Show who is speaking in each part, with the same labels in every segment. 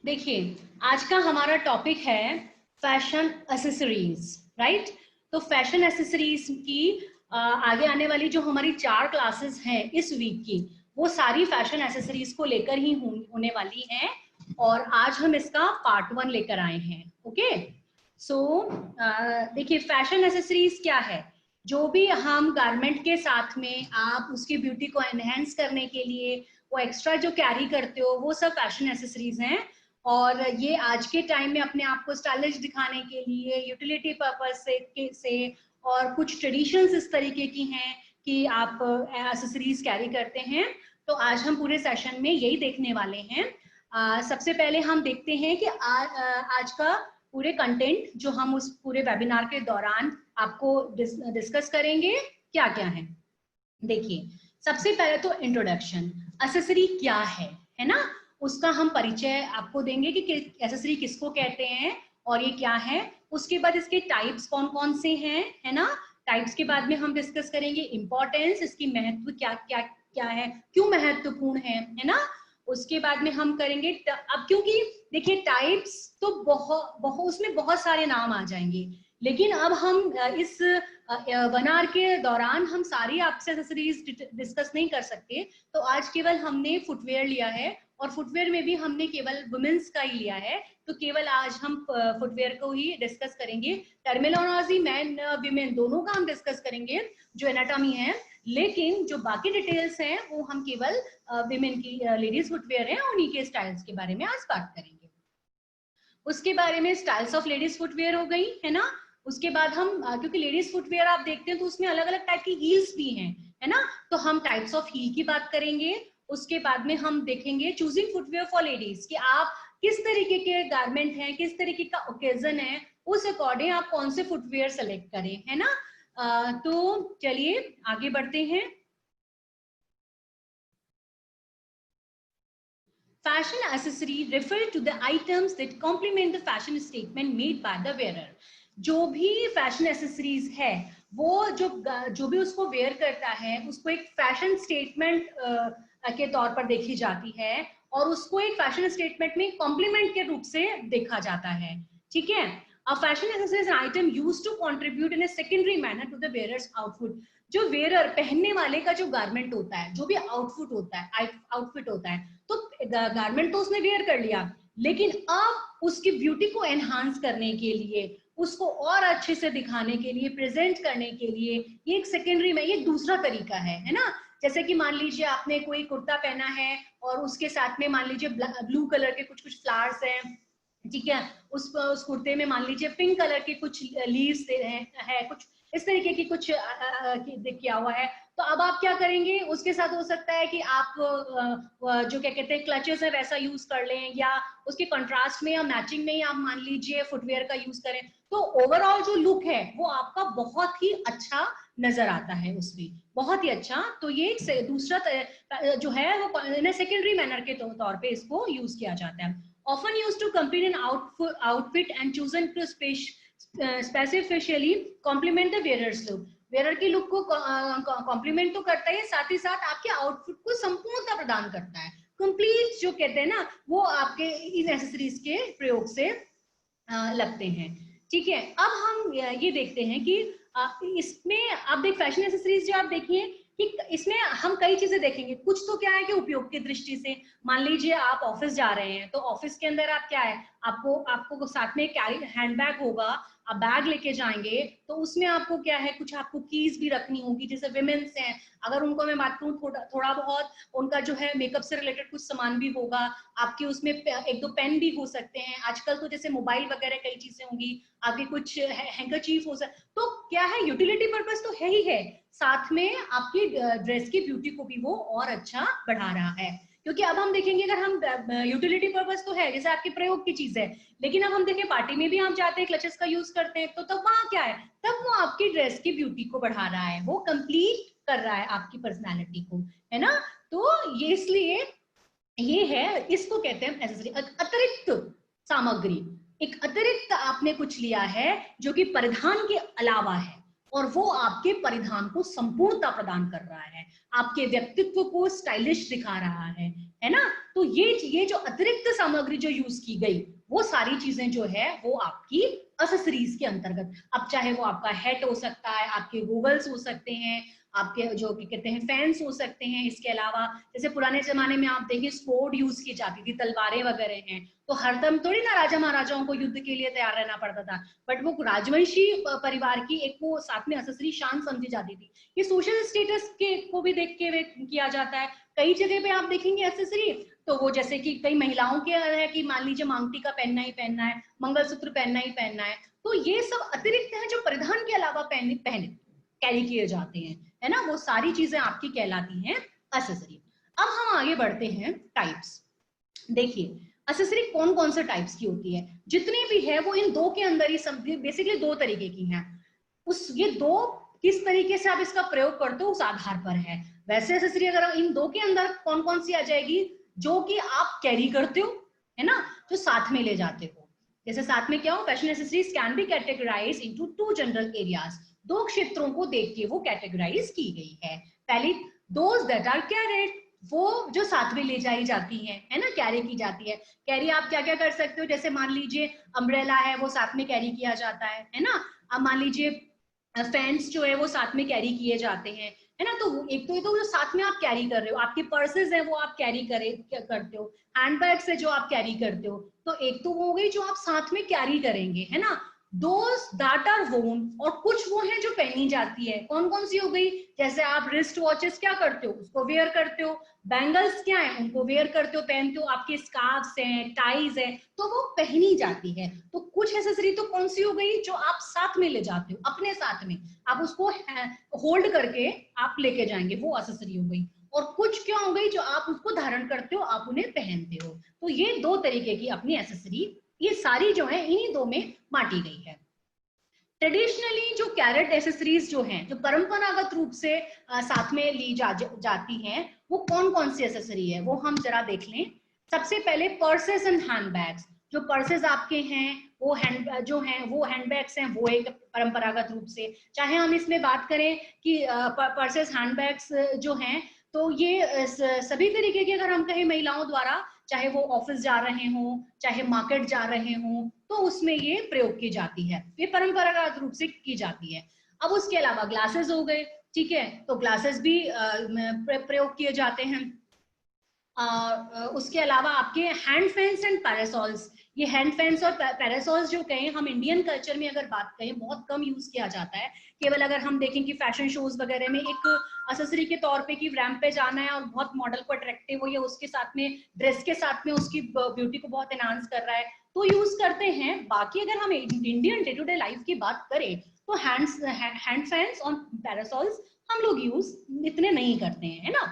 Speaker 1: देखिए, आज का हमारा टॉपिक है फैशन एसेसरीज, राइट। तो फैशन एसेसरीज की आगे आने वाली जो हमारी 4 क्लासेस हैं इस वीक की, वो सारी फैशन एसेसरीज को लेकर ही होने वाली हैं। और आज हम इसका पार्ट 1 लेकर आए हैं। ओके, सो देखिए, फैशन एसेसरीज क्या है। जो भी हम गारमेंट के साथ में आप उसकी ब्यूटी को एनहेंस करने के लिए वो एक्स्ट्रा जो कैरी करते हो, वो सब फैशन एसेसरीज हैं। और ये आज के टाइम में अपने आप को स्टाइलिश दिखाने के लिए, यूटिलिटी पर्पज से और कुछ ट्रेडिशंस इस तरीके की हैं कि आप एक्सेसरीज कैरी करते हैं। तो आज हम पूरे सेशन में यही देखने वाले हैं। सबसे पहले हम देखते हैं कि आज का पूरे कंटेंट जो हम उस पूरे वेबिनार के दौरान आपको डिस्कस करेंगे क्या क्या है। देखिए, सबसे पहले तो इंट्रोडक्शन, एक्सेसरी क्या है ना, उसका हम परिचय आपको देंगे कि एक्सेसरी किसको कहते हैं और ये क्या है। उसके बाद इसके टाइप्स कौन कौन से हैं, है ना। टाइप्स के बाद में हम डिस्कस करेंगे इंपॉर्टेंस, इसकी महत्व क्या क्या क्या है, क्यों महत्वपूर्ण है ना। उसके बाद में हम करेंगे अब, क्योंकि देखिए टाइप्स तो बहुत उसमें बहुत सारे नाम आ जाएंगे, लेकिन अब हम इस वेबिनार के दौरान हम सारी आपसे एक्सेसरीज डिस्कस नहीं कर सकते। तो आज केवल हमने फुटवेयर लिया है, और फुटवेयर में भी हमने केवल वुमेन्स का ही लिया है। तो केवल आज हम फुटवेयर को ही डिस्कस करेंगे। टर्मिनोलॉजी मैन विमेन दोनों का हम डिस्कस करेंगे, जो एनाटॉमी है। लेकिन जो बाकी डिटेल्स हैं वो हम केवल विमेन की लेडीज फुटवेयर है, उन्हीं के स्टाइल्स के बारे में आज बात करेंगे। उसके बारे में स्टाइल्स ऑफ लेडीज फुटवेयर हो गई, है ना। उसके बाद हम क्योंकि लेडीज फुटवेयर आप देखते हैं तो उसमें अलग अलग टाइप की हील्स भी हैं, है ना। तो हम टाइप्स ऑफ हील की बात करेंगे। उसके बाद में हम देखेंगे चूजिंग फुटवेयर फॉर लेडीज, कि आप किस तरीके के गारमेंट हैं, किस तरीके का ओकेजन है, उस अकॉर्डिंग आप कौन से फुटवेयर सेलेक्ट करें, है ना। तो चलिए आगे बढ़ते हैं। Fashion accessory refer to the items that complement the fashion statement made by the wearer. जो भी फैशन एसेसरीज है, वो जो भी उसको वेयर करता है, उसको एक फैशन स्टेटमेंट के तौर पर देखी जाती है, और उसको एक फैशन स्टेटमेंट में कॉम्प्लीमेंट के रूप से देखा जाता है। ठीक है। A fashion accessory is an item used to contribute in a secondary manner to the wearer's outfit. जो वेयर पहनने वाले का जो गारमेंट होता है, जो भी आउटफिट होता है, तो गारमेंट तो उसने वेयर कर लिया, लेकिन अब उसकी ब्यूटी को एनहांस करने के लिए, उसको और अच्छे से दिखाने के लिए, प्रेजेंट करने के लिए, ये एक सेकेंडरी में, ये दूसरा तरीका है ना। जैसे कि मान लीजिए आपने कोई कुर्ता पहना है और उसके साथ में मान लीजिए ब्लू कलर के कुछ कुछ फ्लावर्स हैं, ठीक है। उस कुर्ते में मान लीजिए पिंक कलर के कुछ लीव्स है, कुछ इस तरीके की कुछ किया हुआ है। तो अब आप क्या करेंगे, उसके साथ हो सकता है कि आप जो क्या कहते हैं क्लचेस है वैसा यूज कर लें, या उसके कंट्रास्ट में या मैचिंग में ही आप मान लीजिए फुटवेयर का यूज करें। तो ओवरऑल जो लुक है वो आपका बहुत ही अच्छा नजर आता है उसमें, बहुत ही अच्छा। तो ये दूसरा जो है वो सेकेंडरी मैनर के तौर पे इसको यूज किया जाता है। Often used to complete an outfit and chosen to specifically complement the wearer's look. Wear की लुक को कॉम्प्लीमेंट तो करता है, साथ ही साथ आपके आउटफिट को संपूर्णता प्रदान करता है। कंप्लीट जो कहते हैं ना, वो आपके इन एक्सेसरीज के प्रयोग से लगते हैं। ठीक है। अब हम ये देखते हैं कि इसमें आप देख फैशन एक्सेसरीज जो आप देखिए कि इसमें हम कई चीजें देखेंगे। कुछ तो क्या है कि उपयोग की दृष्टि से, मान लीजिए आप ऑफिस जा रहे हैं, तो ऑफिस के अंदर आप क्या है, आपको साथ में कैरी हैंडबैग होगा, आप बैग लेके जाएंगे, तो उसमें आपको क्या है, कुछ आपको कीज भी रखनी होगी। जैसे विमेन्स हैं, अगर उनको मैं बात करूँ, थोड़ा बहुत उनका जो है मेकअप से रिलेटेड कुछ सामान भी होगा आपके, उसमें एक दो पेन भी हो सकते हैं। आजकल तो जैसे मोबाइल वगैरह कई चीजें होंगी, आपके कुछ हैंकरचीफ हो सकते। तो क्या है, यूटिलिटी पर्पस तो है ही है, साथ में आपकी ड्रेस की ब्यूटी को भी वो और अच्छा बढ़ा रहा है। क्योंकि अब हम देखेंगे, अगर हम यूटिलिटी पर्पस तो है, जैसे आपके प्रयोग की चीज है, लेकिन अब हम देखें पार्टी में भी हम जाते हैं, क्लचेस का यूज करते हैं, तो तब वहां क्या है, तब वो आपकी ड्रेस की ब्यूटी को बढ़ा रहा है, वो कंप्लीट कर रहा है आपकी पर्सनैलिटी को, है ना। तो ये इसलिए ये है, इसको कहते हैं एक्सेसरी, अतिरिक्त सामग्री। एक अतिरिक्त आपने कुछ लिया है जो कि परिधान के अलावा है, और वो आपके परिधान को संपूर्णता प्रदान कर रहा है, आपके व्यक्तित्व को स्टाइलिश दिखा रहा है ना। तो ये जो अतिरिक्त सामग्री जो यूज की गई, वो सारी चीजें जो है वो आपकी एक्सेसरीज के अंतर्गत। अब चाहे वो आपका हेड हो सकता है, आपके गूगल्स हो सकते हैं, आपके जो कहते हैं फैंस हो सकते हैं। इसके अलावा जैसे पुराने जमाने में आप देखिए स्वॉर्ड यूज की जाती थी, तलवारें वगैरह हैं, तो हरदम थोड़ी ना राजा महाराजाओं को युद्ध के लिए तैयार रहना पड़ता था, बट वो राजवंशी परिवार की एक वो साथ में एक्सेसरी शान समझी जाती थी। ये सोशल स्टेटस के को भी देख के किया जाता है। कई जगह पे आप देखेंगे एक्सेसरी, तो वो जैसे कि कई महिलाओं के है कि मान लीजिए मांगटी का पहनना ही पहनना है, मंगलसूत्र पहनना ही पहनना है, तो ये सब अतिरिक्त है जो परिधान के अलावा पहने कैरी किए जाते हैं, है ना। वो सारी चीजें आपकी कहलाती हैं एक्सेसरी। अब हम आगे बढ़ते हैं टाइप्स। देखिए एक्सेसरी कौन कौन से टाइप्स की होती है, जितनी भी है वो इन दो के अंदर ही सब बेसिकली दो तरीके की हैं। ये दो किस तरीके से आप इसका प्रयोग करते हो उस आधार पर है। वैसे एक्सेसरी अगर इन दो के अंदर कौन कौन सी आ जाएगी, जो कि आप कैरी करते हो, है ना, जो साथ में ले जाते हो। जैसे साथ में क्या हो, fashion accessories can be categorize into two general areas. दो क्षेत्रों को देख के वो कैटेगराइज की गई है। पहली, दोज दैट आर कैरिड, वो जो साथ में ले जाई जाती है ना, कैरी की जाती है। कैरी आप क्या क्या कर सकते हो, जैसे मान लीजिए अम्ब्रेला है, वो साथ में कैरी किया जाता है ना। अब मान लीजिए फैंस जो है वो साथ में कैरी किए जाते हैं, है ना। तो एक तो ये तो जो साथ में आप कैरी कर रहे हो, आपके पर्सेस है वो आप कैरी करते हो, हैंडबैग्स है जो आप कैरी करते हो, तो एक तो वो हो गई जो आप साथ में कैरी करेंगे, है ना। दोज दैट आर वोन, और कुछ वो है जो पहनी जाती है। कौन कौन सी हो गई, जैसे आप रिस्ट वॉचेस क्या करते हो, उसको वेयर करते हो। बैंगल्स क्या है, उनको वेयर करते हो, पहनते हो। आपके स्कार्फ्स हैं, टाइज है, तो वो पहनी जाती है। तो कुछ एक्सेसरी तो कौन सी हो गई, जो आप साथ में ले जाते हो अपने साथ में, आप उसको होल्ड करके आप लेके जाएंगे, वो एक्सेसरी हो गई। और कुछ क्या हो गई, जो आप उसको धारण करते हो, आप उन्हें पहनते हो। तो ये दो तरीके की अपनी एक्सेसरी, ये सारी जो है इन्हीं दो में बांटी गई है। ट्रेडिशनली जो कैरेट एसेसरीज जो हैं, जो परंपरागत रूप से साथ में ली जाती हैं, वो कौन कौन सी एसेसरी है, वो हम जरा देख लें। सबसे पहले पर्सेस एंड हैंडबैग्स। जो पर्सेस आपके हैं वो जो हैं वो हैंडबैग्स हैं, वो एक परंपरागत रूप से, चाहे हम इसमें बात करें कि पर्सेस हैंडबैग्स जो हैं, तो ये सभी तरीके के, अगर हम कहें महिलाओं द्वारा, चाहे वो ऑफिस जा रहे हों, चाहे मार्केट जा रहे हों, तो उसमें ये प्रयोग की जाती है, ये परंपरागत रूप से की जाती है। अब उसके अलावा ग्लासेस हो गए, ठीक है, तो ग्लासेस भी प्रयोग किए जाते हैं। उसके अलावा आपके हैंड फैंस एंड पैरासॉल्स, ये हैंड फैंस और पैरासॉल्स जो कहें, हम इंडियन कल्चर में अगर बात करें बहुत कम यूज किया जाता है। केवल अगर हम देखें कि फैशन शोज वगैरह में एक एक्सेसरी के तौर पे कि रैंप पे जाना है और बहुत मॉडल को अट्रैक्टिव हो, या उसके साथ में ड्रेस के साथ में उसकी ब्यूटी को बहुत एनहांस कर रहा है, तो यूज करते हैं। बाकी अगर हम Indian day to day life की बात करें, तो हैंड फैंस और पैरासॉल्स हम लोग यूज इतने नहीं करते हैं, है ना।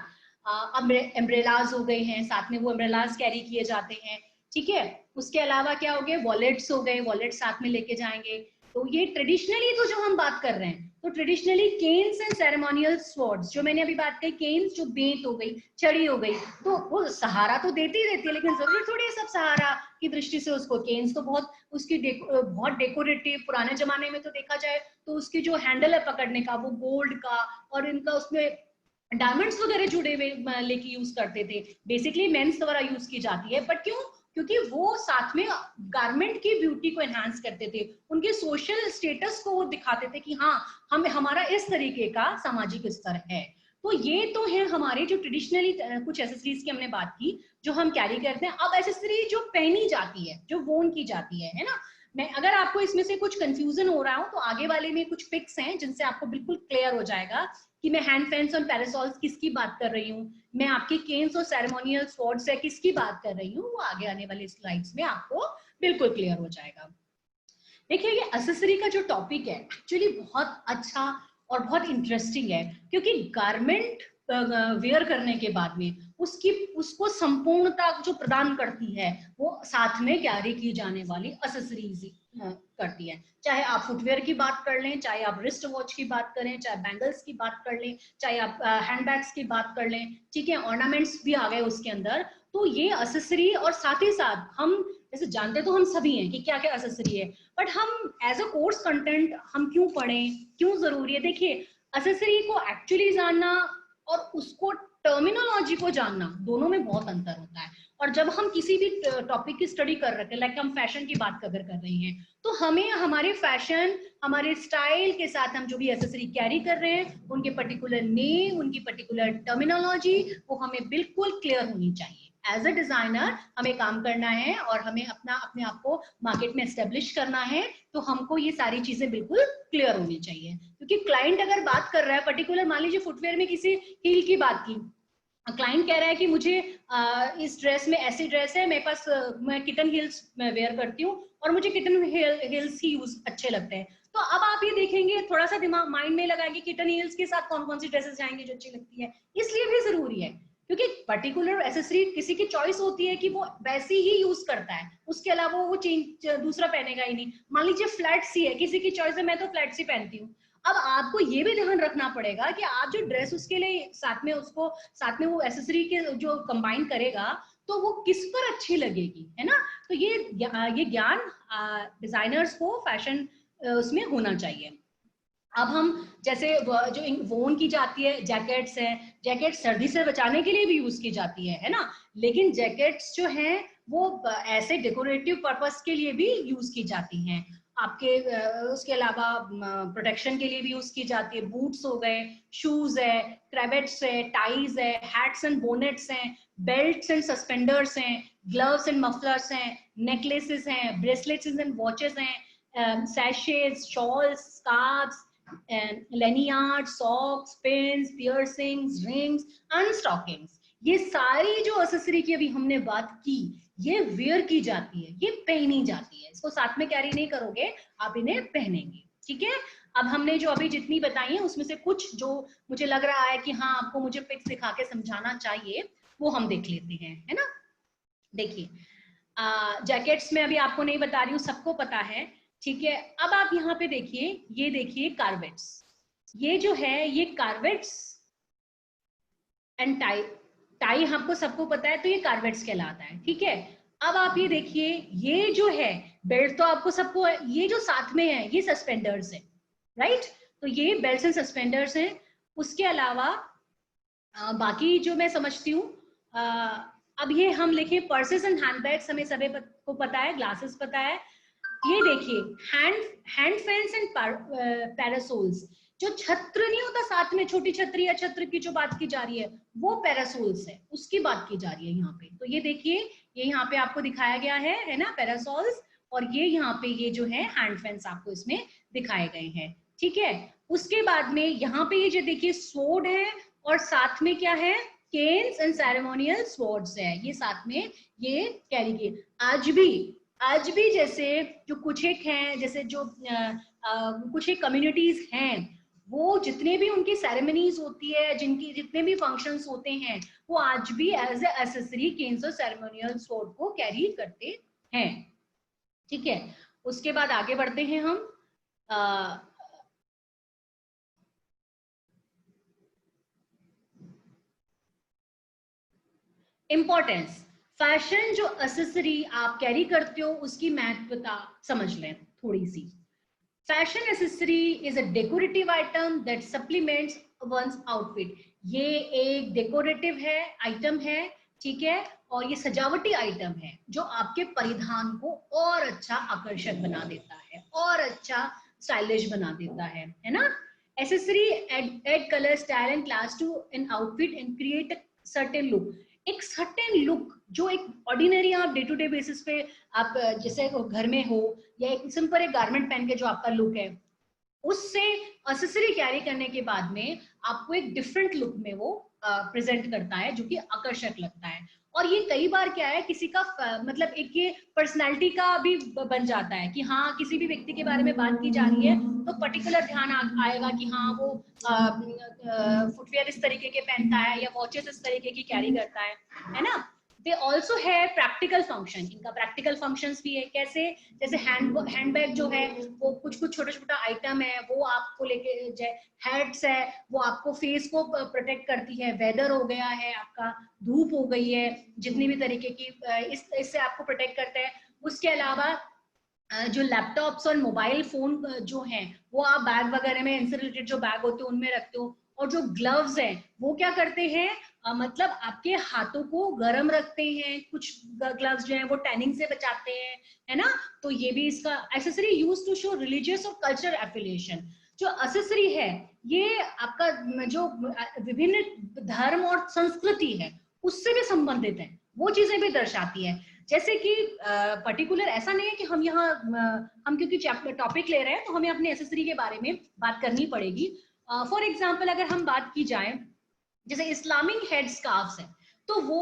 Speaker 1: अम्ब्रेलाज हो गए हैं, साथ में वो अम्ब्रेलाज कैरी किए जाते हैं, ठीक है। उसके अलावा क्या हो गए, वॉलेट्स हो गए, वॉलेट साथ में लेके जाएंगे। तो ये ट्रेडिशनली तो जो हम बात कर रहे हैं, तो traditionally canes and ceremonial swords, जो मैंने अभी बात की, केन्स जो बेंत हो गई, छड़ी हो गई, तो वो सहारा तो देती रहती है, लेकिन जरूरी थोड़ी है सब सहारा की दृष्टि से उसको। केन्स तो बहुत उसकी बहुत डेकोरेटिव, पुराने जमाने में तो देखा जाए तो उसकी जो हैंडल है पकड़ने का, वो गोल्ड का, और इनका उसमें डायमंड्स वगैरह जुड़े हुए लेके यूज करते थे। बेसिकली मेंस द्वारा यूज की जाती है, बट क्यों, क्योंकि वो साथ में गारमेंट की ब्यूटी को एनहांस करते थे, उनके सोशल स्टेटस को वो दिखाते थे कि हाँ, हमारा इस तरीके का सामाजिक स्तर है। तो ये तो है हमारे जो ट्रेडिशनली कुछ एसेसरीज की हमने बात की, जो हम कैरी करते हैं। अब एसेसरी जो पहनी जाती है, जो वोन की जाती है ना। मैं, अगर आपको इसमें से कुछ कंफ्यूजन हो रहा हो, तो आगे वाले में कुछ पिक्स हैं जिनसे आपको बिल्कुल क्लियर हो जाएगा कि मैं हैंड फैंस और पैरासॉल्स किसकी बात कर रही हूँ, मैं आपके केन्स और सेरेमोनियल स्वॉर्ड्स से किसकी बात कर रही हूँ, वो आगे आने वाले स्लाइड्स में आपको बिल्कुल क्लियर हो जाएगा। देखिए, ये एक्सेसरी का जो टॉपिक है एक्चुअली बहुत अच्छा और बहुत इंटरेस्टिंग है, क्योंकि गारमेंट वेयर करने के बाद में उसको संपूर्णता जो प्रदान करती है, वो साथ में कैरी की जाने वाली एक्सेसरीज करती है। चाहे आप फुटवेयर की बात कर लें, चाहे आप रिस्ट वॉच की बात करें, चाहे बैंगल्स की बात कर लें, चाहे आप हैंडबैग्स की बात कर लें, ठीक है, ऑर्नामेंट्स भी आ गए उसके अंदर। तो ये एक्सेसरी, और साथ ही साथ हम जैसे जानते तो हम सभी हैं कि क्या क्या एसेसरी है, बट हम एज अ कोर्स कंटेंट हम क्यों पढ़ें, क्यों जरूरी है? देखिए, एसेसरी को एक्चुअली जानना और उसको टर्मिनोलॉजी को जानना, दोनों में बहुत अंतर होता है। और जब हम किसी भी टॉपिक की स्टडी कर रहे हैं, लाइक हम फैशन की बात अगर कर रहे हैं, तो हमें हमारे फैशन, हमारे स्टाइल के साथ हम जो भी एसेसरी कैरी कर रहे हैं, उनके पर्टिकुलर नेम, उनकी पर्टिकुलर टर्मिनोलॉजी, वो हमें बिल्कुल क्लियर होनी चाहिए। एज अ डिजाइनर हमें काम करना है और हमें अपने आप को मार्केट में एस्टेब्लिश करना है, तो हमको ये सारी चीजें बिल्कुल क्लियर होनी चाहिए। क्योंकि क्लाइंट अगर बात कर रहा है पर्टिकुलर, मान लीजिए फुटवेयर में किसी हील की बात की, क्लाइंट कह रहा है कि मुझे इस ड्रेस में ऐसी ड्रेस है मेरे पास, मैं किटन हील्स मैं वेयर करती हूँ और मुझे किटन हील्स ही यूज अच्छे लगते हैं। तो अब आप ये देखेंगे, थोड़ा सा दिमाग माइंड में लगाएंगे किटन हील्स के साथ कौन कौन सी ड्रेसेस जाएंगे जो अच्छी लगती है। इसलिए भी जरूरी है, क्योंकि पर्टिकुलर एसेसरी किसी की चॉइस होती है कि वो वैसी ही यूज करता है, उसके अलावा वो चेंज दूसरा पहनेगा ही नहीं। मान लीजिए फ्लैट सी है, किसी की चॉइस है, मैं तो फ्लैट सी पहनती हूँ। अब आपको ये भी ध्यान रखना पड़ेगा कि आप जो ड्रेस उसके लिए साथ में उसको साथ में वो एसेसरी के जो कंबाइन करेगा, तो वो किस पर अच्छी लगेगी, है ना? तो ये ज्ञान डिजाइनर्स को फैशन उसमें होना चाहिए। अब हम जैसे जो वोन की जाती है, जैकेट्स है, जैकेट सर्दी से बचाने के लिए भी यूज की जाती है ना? लेकिन जैकेट्स जो हैं वो ऐसे डेकोरेटिव पर्पस के लिए भी यूज की जाती हैं। आपके उसके अलावा प्रोटेक्शन के लिए भी यूज की जाती है। बूट्स हो गए, शूज है, क्रेवेट्स है, टाइज है, हैट्स एंड बोनेट्स हैं, बेल्ट्स एंड सस्पेंडर्स हैं, ग्लव्स एंड मफलर्स हैं, नेकलेसेस हैं, ब्रेसलेट्स एंड वॉचेस हैं, sashes, shawls, scarfs, lanyard, socks, pins, piercings, rings and stockings। ये सारी जो एक्सेसरी की अभी हमने बात की, ये वेयर की जाती है, ये पहनी जाती है। इसको साथ में कैरी नहीं करोगे, आप इन्हें पहनेंगे, ठीक है? अब हमने जो अभी जितनी बताई है उसमें से कुछ जो मुझे लग रहा है कि हाँ आपको मुझे पिक्स दिखा के समझाना चाहिए, वो हम देख लेते हैं, है ना? देखिए, जैकेट्स में अभी आपको नहीं बता रही हूँ, सबको पता है, ठीक है? अब आप यहाँ पे देखिए, ये देखिए कार्वेट्स, ये जो है ये कार्वेट्स एंड टाई, टाई आपको सबको पता है, तो ये कार्वेट्स कहलाता है, ठीक है? अब आप ये देखिए, ये जो है बेल्ट तो आपको सबको है, ये जो साथ में है ये सस्पेंडर्स है, राइट? तो ये बेल्ट एंड सस्पेंडर्स हैं। उसके अलावा बाकी जो मैं समझती हूँ, अब ये हम लिखे पर्सेस एंड हैंडबैग्स, हमें सभी को पता है, ग्लासेस पता है। ये देखिए, हैंड फैंस एंड पैरासोल्स, जो छत्र नहीं होता साथ में, छोटी छतरी या छत्र की जो बात की जा रही है, वो पैरासोल्स है, उसकी बात की जा रही है यहाँ पे। तो ये देखिए, ये यहाँ पे आपको दिखाया गया है ना, पैरासोल्स, और ये यहाँ पे ये जो है हैंड फैंस आपको इसमें दिखाए गए हैं, ठीक है? उसके बाद में यहाँ पे ये जो देखिए स्वॉर्ड है, और साथ में क्या है, केन्स एंड सेरेमोनियल स्वॉर्ड्स है, ये साथ में ये कैरी किए। आज भी जैसे जो कुछ एक हैं, जैसे जो कुछ एक कम्युनिटीज हैं, वो जितने भी उनकी सेरेमनीज होती है, जिनकी जितने भी फंक्शंस होते हैं, वो आज भी एज ए एसेसरी केन्स और सेरेमोनियल स्वॉर्ड को कैरी करते हैं, ठीक है? उसके बाद आगे बढ़ते हैं हम। इंपॉर्टेंस, फैशन जो एक्सेसरी आप कैरी करते हो उसकी महत्वता समझ लें थोड़ी सी। Fashion accessory is a decorative item that supplements one's outfit. ये एक डेकोरेटिव है, आइटम है, ठीक है? और ये सजावटी आइटम है जो आपके परिधान को और अच्छा आकर्षक बना देता है, और अच्छा स्टाइलिश बना देता है ना? Accessory add colour, style and class to an outfit and create a certain look. एक सर्टेन लुक जो एक ऑर्डिनरी आप डे टू डे बेसिस पे आप जैसे घर में हो, या एक सिंपल एक गारमेंट पहन के जो आपका लुक है, उससे एक्सेसरी कैरी करने के बाद में आपको एक डिफरेंट लुक में वो प्रेजेंट करता है, जो कि आकर्षक लगता है। और ये कई बार क्या है, किसी का मतलब एक ये पर्सनालिटी का भी बन जाता है कि हाँ किसी भी व्यक्ति के बारे में बात की जा रही है तो पर्टिकुलर ध्यान आएगा कि हाँ वो फुटवेयर इस तरीके के पहनता है या वॉचेस इस तरीके की कैरी करता है ना? दे ऑल्सो है प्रैक्टिकल फंक्शन, इनका प्रैक्टिकल फंक्शंस भी है। कैसे? जैसे हैंडबैग जो है वो कुछ छोटा छोटा आइटम है, वो आपको लेके जाए। हैट्स है, वो आपको फेस को प्रोटेक्ट करती है, वेदर हो गया है आपका, धूप हो गई है, जितनी भी तरीके की इससे आपको प्रोटेक्ट करता है। उसके अलावा जो लैपटॉप्स और मोबाइल फोन जो हैं वो आप बैग वगैरह में, इनसे रिलेटेड जो बैग होते हैं उनमें रखते हो। और जो ग्लव्स हैं वो क्या करते हैं, मतलब आपके हाथों को गर्म रखते हैं, कुछ ग्लव्स जो हैं वो टैनिंग से बचाते हैं, है ना। तो ये भी इसका accessory use to show religious और कल्चर एफिलिएशन। जो एक्सेसरी है ये आपका जो विभिन्न धर्म और संस्कृति है उससे भी संबंधित है, वो चीजें भी दर्शाती है। जैसे कि पर्टिकुलर ऐसा नहीं है कि हम यहाँ हम क्योंकि टॉपिक ले रहे हैं तो हमें अपने एक्सेसरी के बारे में बात करनी पड़ेगी। फॉर एग्जाम्पल अगर हम बात की जाए, जैसे इस्लामिक हेड स्कार्फ्स है, तो वो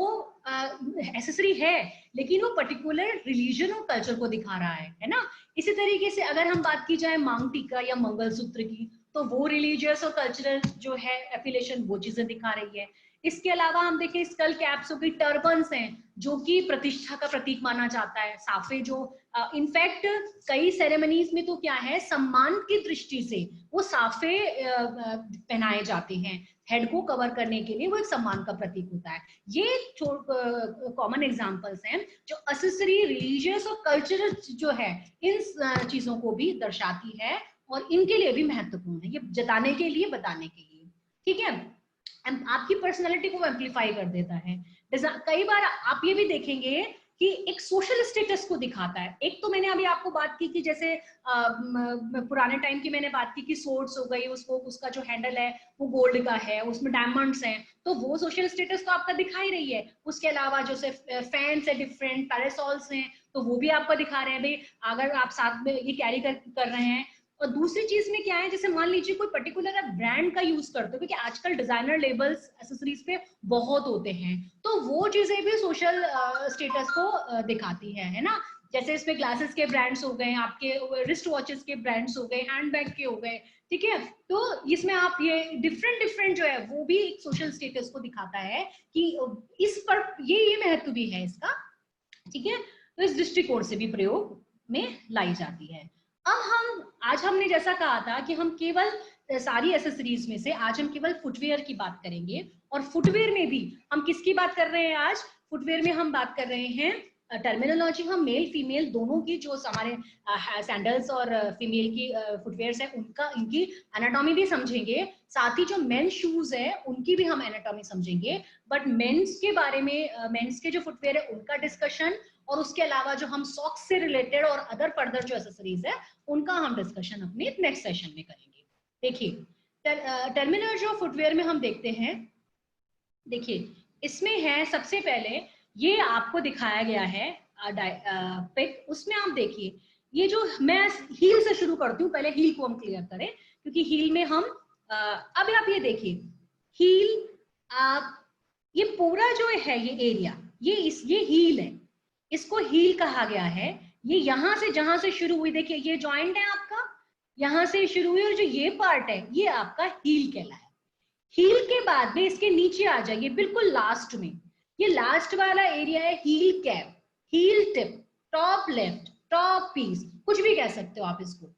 Speaker 1: एक्सेसरी है लेकिन वो पर्टिकुलर रिलीजन और कल्चर को दिखा रहा है ना। इसी तरीके से अगर हम बात की जाए मांग टीका या मंगलसूत्र की, तो वो रिलीजियस और कल्चरल जो है एफिलिएशन वो चीजें दिखा रही है। इसके अलावा हम देखें स्कल कैप्स हो गई, टर्बन्स हैं जो कि प्रतिष्ठा का प्रतीक माना जाता है, साफे जो इनफैक्ट कई सेरेमनीज में तो क्या है, सम्मान की दृष्टि से वो साफे पहनाए जाते हैं, हेड को कवर करने के लिए, वो एक सम्मान का प्रतीक होता है। ये कॉमन एग्जांपल्स हैं जो एक्सेसरी रिलीजियस और कल्चरल जो है इन चीजों को भी दर्शाती है और इनके लिए भी महत्वपूर्ण है, ये जताने के लिए, बताने के लिए। ठीक है, आपकी पर्सनालिटी को एम्पलीफाई कर देता है। कई बार आप ये भी देखेंगे कि एक सोशल स्टेटस को दिखाता है। एक तो मैंने अभी आपको बात की कि जैसे पुराने टाइम की मैंने बात की कि सोर्ड्स हो गई, उसको उसका जो हैंडल है वो गोल्ड का है, उसमें डायमंड्स हैं, तो वो सोशल स्टेटस तो आपका दिखा ही रही है। उसके अलावा जो फैंस है, डिफरेंट पैरासॉल्स हैं, तो वो भी आपका दिखा रहे हैं भाई अगर आप साथ में ये कैरी कर रहे हैं। और दूसरी चीज में क्या है, जैसे मान लीजिए कोई पर्टिकुलर आप ब्रांड का यूज करते हो, क्योंकि आजकल डिजाइनर लेबल्स एक्सेसरीज पे बहुत होते हैं, तो वो चीजें भी सोशल स्टेटस को दिखाती है ना। जैसे इसमें ग्लासेस के ब्रांड्स हो गए, आपके रिस्ट वॉचेस के ब्रांड्स हो गए, हैंडबैग के हो गए, ठीक है। तो इसमें आप ये डिफरेंट जो है वो भी एक सोशल स्टेटस को दिखाता है कि इस पर ये महत्व भी है इसका, ठीक है। तो इस दृष्टिकोण से भी प्रयोग में लाई जाती है। अब आज हमने जैसा कहा था कि हम केवल सारी एसेसरीज में से आज हम केवल फुटवेयर की बात करेंगे, और फुटवेयर में भी हम किसकी बात कर रहे हैं आज, फुटवेयर में हम बात कर रहे हैं टर्मिनोलॉजी, हम मेल फीमेल दोनों की जो हमारे सैंडल्स और फीमेल की फुटवेयर्स है उनका, इनकी एनाटॉमी भी समझेंगे, साथ ही जो मेन शूज है उनकी भी हम एनाटॉमी समझेंगे। बट मेंस के बारे में, मेंस के जो फुटवेयर है उनका डिस्कशन, और उसके अलावा जो हम सॉक्स से रिलेटेड और अदर फर्दर जो एक्सेसरीज है उनका हम डिस्कशन अपने नेक्स्ट सेशन में करेंगे। देखिए टर्मिनोलॉजी ऑफ फुटवेयर में हम देखते हैं, देखिए इसमें है सबसे पहले ये आपको दिखाया गया है पिक, उसमें आप देखिए ये जो, मैं हील से शुरू करती हूँ, पहले हील को हम क्लियर करें, क्योंकि हील में हम अब आप ये देखिए हील, ये पूरा जो है ये एरिया, ये हील है, इसको हील कहा गया है। ये यहां से जहां से शुरू हुई, देखिए ये जॉइंट है आपका, यहां से शुरू हुई, और जो ये पार्ट है ये आपका हील कहलाया। हील के बाद में इसके नीचे आ जाइए बिल्कुल लास्ट में, ये लास्ट वाला एरिया है heel cap, heel tip, top left, top piece, कुछ भी कह सकते हो आप इसको।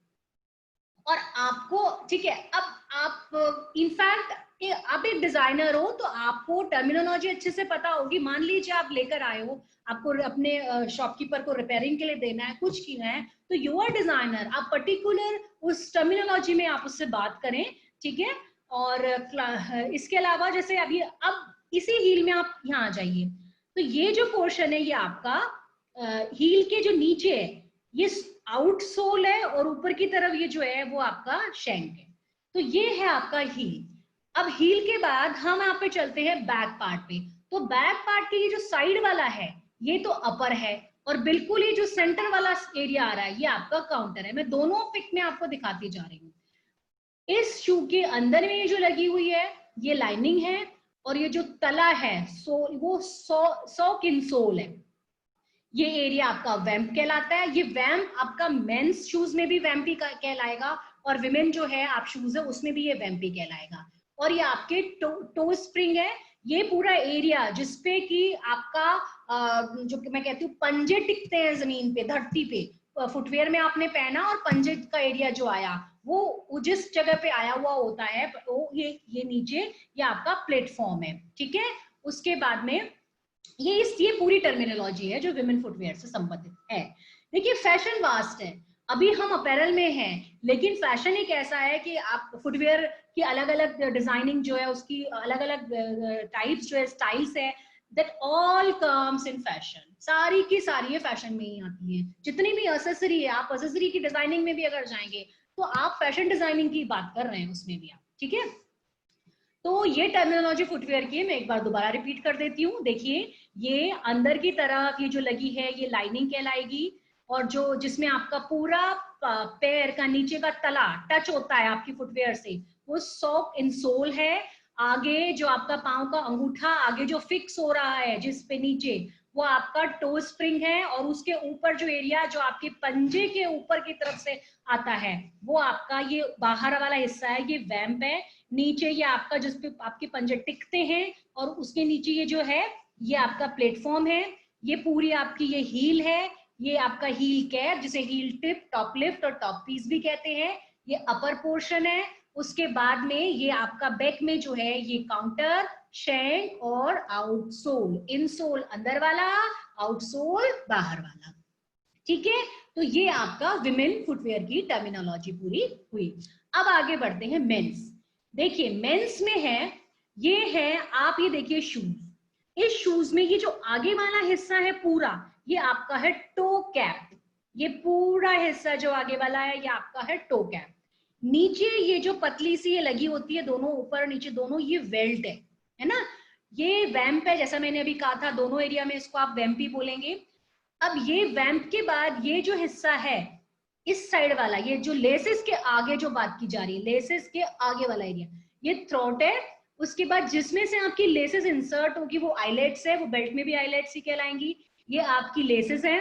Speaker 1: और आपको, ठीक है, अब आप इनफैक्ट आप एक डिजाइनर हो तो आपको टर्मिनोलॉजी अच्छे से पता होगी। मान लीजिए आप लेकर आए हो, आपको अपने शॉपकीपर को रिपेयरिंग के लिए देना है, कुछ किया है, तो यू आर डिजाइनर, आप पर्टिकुलर उस टर्मिनोलॉजी में आप उससे बात करें, ठीक है। और इसके अलावा जैसे अभी अब इसी हील में आप यहाँ आ जाइए, तो ये जो पोर्शन है ये आपका हील के जो नीचे है ये आउटसोल है, और ऊपर की तरफ ये जो है वो आपका शैंक है, तो ये है आपका हील। अब हील के बाद हम यहाँ पे चलते हैं बैक पार्ट पे, तो बैक पार्ट के ये जो साइड वाला है ये तो अपर है, और बिल्कुल ये जो सेंटर वाला एरिया आ रहा है ये आपका काउंटर है। मैं दोनों पिक में आपको दिखाती जा रही हूँ। इस शू के अंदर में ये जो लगी हुई है ये लाइनिंग है, और ये जो तला है वो सॉक इनसोल है, ये एरिया आपका वैम्प कहलाता है। ये वैम्प आपका मेंस शूज में भी वैम्प ही कहलाएगा, और विमेन जो है आप शूज है उसमें भी ये वैम्प ही कहलाएगा। और ये आपके टो स्प्रिंग है, ये पूरा एरिया जिसपे कि आपका जो मैं कहती हूँ पंजे टिकते हैं जमीन पे, धरती पे, फुटवेयर में आपने पहना और पंजे का एरिया जो आया वो जिस जगह पे आया हुआ होता है वो ये नीचे ये आपका प्लेटफॉर्म है, ठीक है। उसके बाद में ये पूरी टर्मिनोलॉजी है जो विमेन फुटवेयर से संबंधित है। देखिए फैशन वास्ट है, अभी हम अपैरल में हैं, लेकिन फैशन एक ऐसा है कि आप फुटवेयर की अलग अलग डिजाइनिंग जो है, उसकी अलग अलग टाइप्स जो है, स्टाइल्स है, that all comes in fashion. सारी की सारी ये फैशन में ही आती है। जितनी भी एक्सेसरी है, आप एक्सेसरी की डिजाइनिंग में भी अगर जाएंगे तो आप फैशन डिजाइनिंग की बात कर रहे हैं उसमें भी आप, ठीक है। तो ये टर्मिनोलॉजी फुटवेयर की मैं एक बार दोबारा रिपीट कर देती हूँ। देखिए ये अंदर की तरफ ये जो लगी है ये लाइनिंग कहलाएगी, और जो जिसमें आपका पूरा पैर का नीचे का तला टच होता है आपकी फुटवेयर से, वो सॉक इंसोल है। आगे जो आपका पांव का अंगूठा आगे जो फिक्स हो रहा है जिस पे नीचे, वो आपका टो स्प्रिंग है, और उसके ऊपर जो एरिया जो आपके पंजे के ऊपर की तरफ से आता है, वो आपका ये बाहर वाला हिस्सा है, ये वैम्प है। नीचे ये आपका जिस पे आपके पंजे टिकते हैं, और उसके नीचे ये जो है ये आपका प्लेटफॉर्म है। ये पूरी आपकी ये हील है, ये आपका हील कैप जिसे हील टिप, टॉप लिफ्ट और टॉप पीस भी कहते हैं, ये अपर पोर्शन है। उसके बाद में ये आपका बैक में जो है ये काउंटर, शैंक और आउटसोल, इनसोल अंदर वाला, आउटसोल बाहर वाला, ठीक है। तो ये आपका विमेन फुटवेयर की टर्मिनोलॉजी पूरी हुई। अब आगे बढ़ते हैं मेंस। देखिए मेंस में है, ये है आप ये देखिए शूज, इस शूज में ये जो आगे वाला हिस्सा है पूरा, ये आपका है टो कैप। ये पूरा हिस्सा जो आगे वाला है ये आपका है टो कैप। नीचे ये जो पतली सी ये लगी होती है दोनों ऊपर नीचे दोनों, ये वेल्ट है ना, ये वैम्प है। जैसा मैंने अभी कहा था दोनों एरिया में इसको आप वैम्प ही बोलेंगे। अब ये वैम्प के बाद ये जो हिस्सा है इस साइड वाला, ये जो लेसेस के आगे जो बात की जा रही है, लेसेस के आगे वाला एरिया, ये थ्रोट है। उसके बाद जिसमें से आपकी लेसेस इंसर्ट होगी वो आईलेट्स है, वो बेल्ट में भी आईलेट्स ही कहलाएंगी। ये आपकी लेसेस है,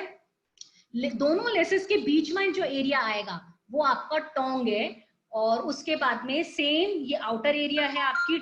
Speaker 1: दोनों लेसेस के बीच में जो एरिया आएगा वो आपका टोंग है। और उसके बाद में सेम ये आउटर एरिया है आपकी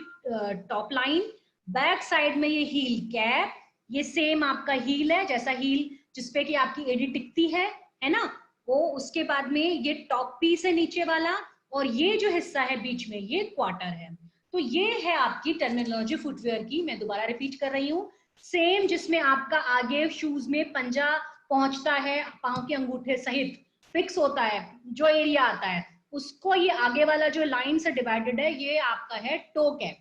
Speaker 1: टॉप लाइन, बैक साइड में ये हील कैप, ये सेम आपका हील है जैसा हील जिसपे कि आपकी एडी टिकती है ना वो। उसके बाद में ये टॉप पीस है नीचे वाला, और ये जो हिस्सा है बीच में ये क्वार्टर है। तो ये है आपकी टर्मिनोलॉजी फुटवेयर की, मैं दोबारा रिपीट कर रही हूँ। सेम जिसमें आपका आगे शूज में पंजा पहुंचता है पांव के अंगूठे सहित, फिक्स होता है जो एरिया आता है, उसको ये आगे वाला जो लाइन से डिवाइडेड है ये आपका है टो कैप।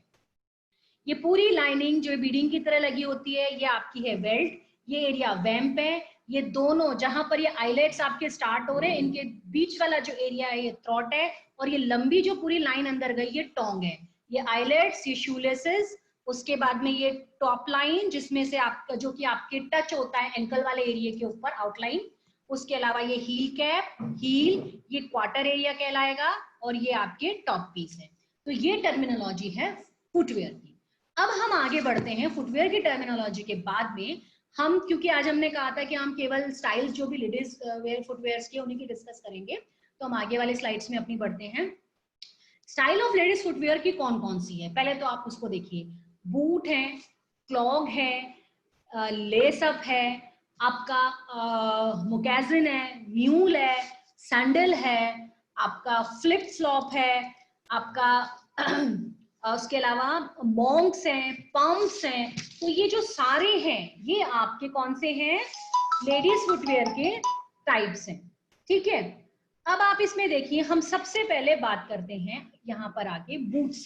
Speaker 1: ये पूरी लाइनिंग जो बीडिंग की तरह लगी होती है ये आपकी है बेल्ट, ये एरिया वैम्प है। ये दोनों जहां पर ये आईलेट्स आपके स्टार्ट हो रहे हैं इनके बीच वाला जो एरिया है ये थ्रॉट है, और ये लंबी जो पूरी लाइन अंदर गई ये टोंग है। ये आईलेट्स, ये शूलेसेस, उसके बाद में ये टॉप लाइन जिसमें से आपका जो कि आपके टच होता है एंकल वाले एरिया के ऊपर आउटलाइन। उसके अलावा ये हील कैप, हील, ये क्वार्टर एरिया कहलाएगा, और ये आपके टॉप पीस है। तो ये टर्मिनोलॉजी है फुटवेयर की। अब हम आगे बढ़ते हैं फुटवेयर की टर्मिनोलॉजी के बाद में। हम क्योंकि आज हमने कहा था कि हम केवल स्टाइल्स जो भी लेडीज वेयर फुटवेयर्स के उन्हीं की डिस्कस करेंगे, तो हम आगे वाले स्लाइड्स में अपनी बढ़ते हैं। स्टाइल ऑफ लेडीज फुटवेयर की कौन कौन सी है, पहले तो आप उसको देखिए। बूट है, क्लॉग है, लेस अप है, आपका मोकैजिन है, म्यूल है, सैंडल है, आपका फ्लिप फ्लॉप है, आपका उसके अलावा मॉन्क्स हैं, पम्प्स हैं। तो ये जो सारे हैं ये आपके कौन से हैं, लेडीज फुटवेयर के टाइप्स हैं, ठीक है। अब आप इसमें देखिए हम सबसे पहले बात करते हैं यहाँ पर आके बूट्स,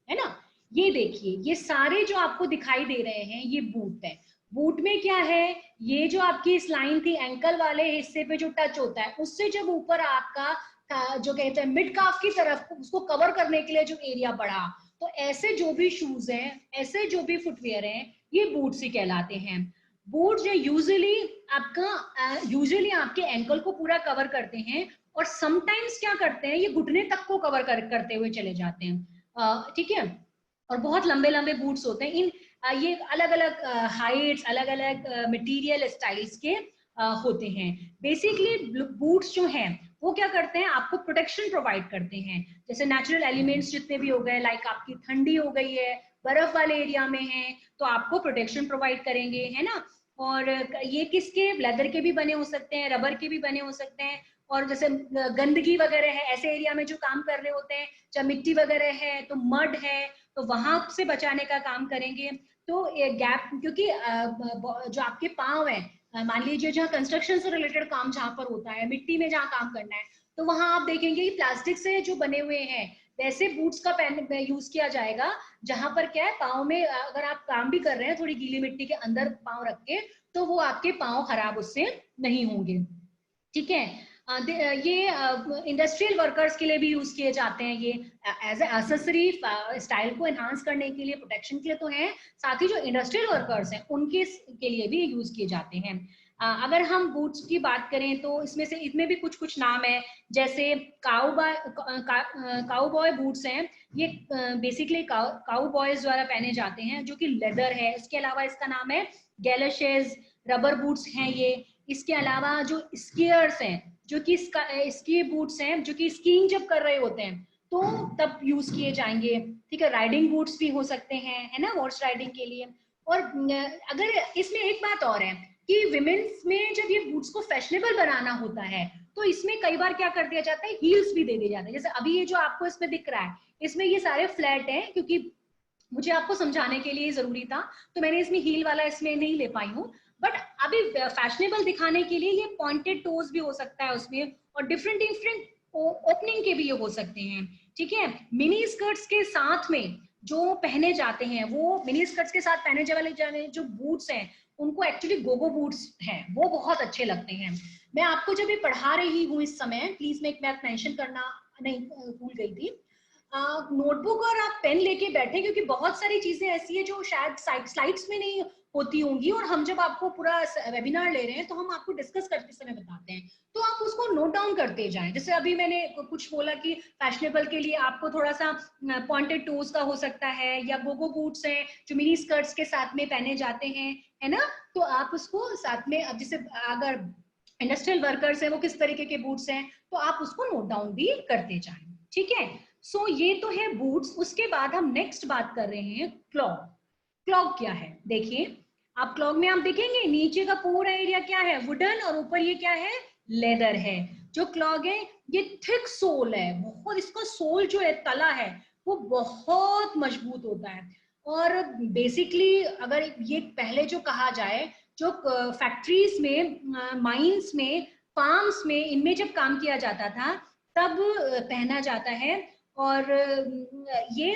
Speaker 1: है ना। ये देखिए ये सारे जो आपको दिखाई दे रहे हैं ये बूट है। बूट में क्या है, ये जो आपकी इस लाइन थी एंकल वाले हिस्से पे जो टच होता है उससे जब ऊपर आपका जो कहते हैं मिड काफ की तरफ उसको कवर करने के लिए जो एरिया बढ़ा, तो ऐसे जो भी शूज हैं, ऐसे जो भी फुटवेयर हैं ये बूट्स ही कहलाते हैं। बूट्स जो यूजुअली आपके एंकल को पूरा कवर करते हैं, और समटाइम्स क्या करते हैं ये घुटने तक को कवर करते हुए चले जाते हैं, ठीक है। और बहुत लंबे लंबे बूट्स होते हैं। इन ये अलग अलग हाइट्स, अलग अलग मटेरियल स्टाइल्स के होते हैं। बेसिकली बूट्स जो हैं वो क्या करते हैं, आपको प्रोटेक्शन प्रोवाइड करते हैं। जैसे नेचुरल एलिमेंट्स जितने भी हो गए, लाइक आपकी ठंडी हो गई है, बर्फ वाले एरिया में है, तो आपको प्रोटेक्शन प्रोवाइड करेंगे, है ना। और ये किसके, लेदर के भी बने हो सकते हैं, रबर के भी बने हो सकते हैं। और जैसे गंदगी वगैरह है ऐसे एरिया में जो काम कर रहे होते हैं, चाहे मिट्टी वगैरह है तो मड है तो वहां से बचाने का काम करेंगे। तो गैप, क्योंकि जो आपके पाँव है, मान लीजिए जहाँ कंस्ट्रक्शन से रिलेटेड काम जहाँ पर होता है, मिट्टी में जहाँ काम करना है, तो वहां आप देखेंगे कि प्लास्टिक से जो बने हुए हैं वैसे बूट्स का पहन यूज किया जाएगा, जहां पर क्या है, पाँव में अगर आप काम भी कर रहे हैं थोड़ी गीली मिट्टी के अंदर पाँव रख के, तो वो आपके पाँव खराब उससे नहीं होंगे। ठीक है, ये इंडस्ट्रियल वर्कर्स के लिए भी यूज किए जाते हैं, ये एज एसेसरी स्टाइल को एनहांस करने के लिए, प्रोटेक्शन के लिए तो है, साथ ही जो इंडस्ट्रियल वर्कर्स हैं उनके के लिए भी यूज किए जाते हैं। अगर हम बूट्स की बात करें तो इसमें भी कुछ कुछ नाम है, जैसे काउबॉय बूट्स हैं, ये बेसिकली काउबॉयज द्वारा पहने जाते हैं, जो कि लेदर है। इसके अलावा इसका नाम है गैलशेज, रबर बूट्स हैं ये। इसके अलावा जो स्कीयर्स हैं, जो कि स्की बूट्स हैं, जो कि स्कीइंग जब कर रहे होते हैं तो तब यूज किए जाएंगे। ठीक है, राइडिंग बूट्स भी हो सकते हैं, है ना, हॉर्स राइडिंग के लिए। और अगर इसमें एक बात और है कि विमेन्स में जब ये बूट्स को फैशनेबल बनाना होता है तो इसमें कई बार क्या कर दिया जाता है, हील्स भी दे दिए जाते हैं। जैसे अभी ये जो आपको इसमें दिख रहा है, इसमें ये सारे फ्लैट हैं, क्योंकि मुझे आपको समझाने के लिए जरूरी था, तो मैंने इसमें हील वाला इसमें नहीं ले पाई हूँ। बट अभी फैशनेबल दिखाने के लिए ये पॉइंटेड टोज भी हो सकता है उसमें, और डिफरेंट डिफरेंट ओपनिंग के भी ये हो सकते हैं। ठीक है, मिनी स्कर्ट्स के साथ में जो पहने जाते हैं, वो मिनी स्कर्ट्स के साथ पहने जाने जो बूट्स हैं, उनको एक्चुअली गोगो बूट्स हैं, वो बहुत अच्छे लगते हैं। मैं आपको जब ये पढ़ा रही हूँ इस समय, प्लीज मैं एक बात मेंशन करना नहीं भूल गई थी, नोटबुक और आप पेन लेके बैठे, क्योंकि बहुत सारी चीजें ऐसी है जो शायद स्लाइड्स में नहीं होती होंगी, और हम जब आपको पूरा वेबिनार ले रहे हैं तो हम आपको डिस्कस करते समय बताते हैं, तो आप उसको नोट डाउन करते जाएं। जैसे अभी मैंने कुछ बोला कि फैशनेबल के लिए आपको थोड़ा सा पॉइंटेड टोज का हो सकता है, या गोगो बूट्स हैं जो मिनी स्कर्ट्स के साथ में पहने जाते हैं, है ना, तो आप उसको साथ में, अब जैसे अगर इंडस्ट्रियल वर्कर्स हैं वो किस तरीके के बूट्स हैं, तो आप उसको नोट डाउन भी करते जाएं। ठीक है, सो ये तो है बूट्स। उसके बाद हम नेक्स्ट बात कर रहे हैं क्लॉग। क्लॉग क्या है, देखिए आप क्लॉग में आप देखेंगे नीचे का पूरा एरिया क्या है, वुडन, और ऊपर ये क्या है, लेदर है। जो क्लॉग है ये थिक सोल है, बहुत, इसका सोल जो है, तला है, वो बहुत मजबूत होता है। और बेसिकली अगर ये पहले जो कहा जाए, जो फैक्ट्रीज में, माइंस में, फार्म्स में, इनमें जब काम किया जाता था तब पहना जाता है। और ये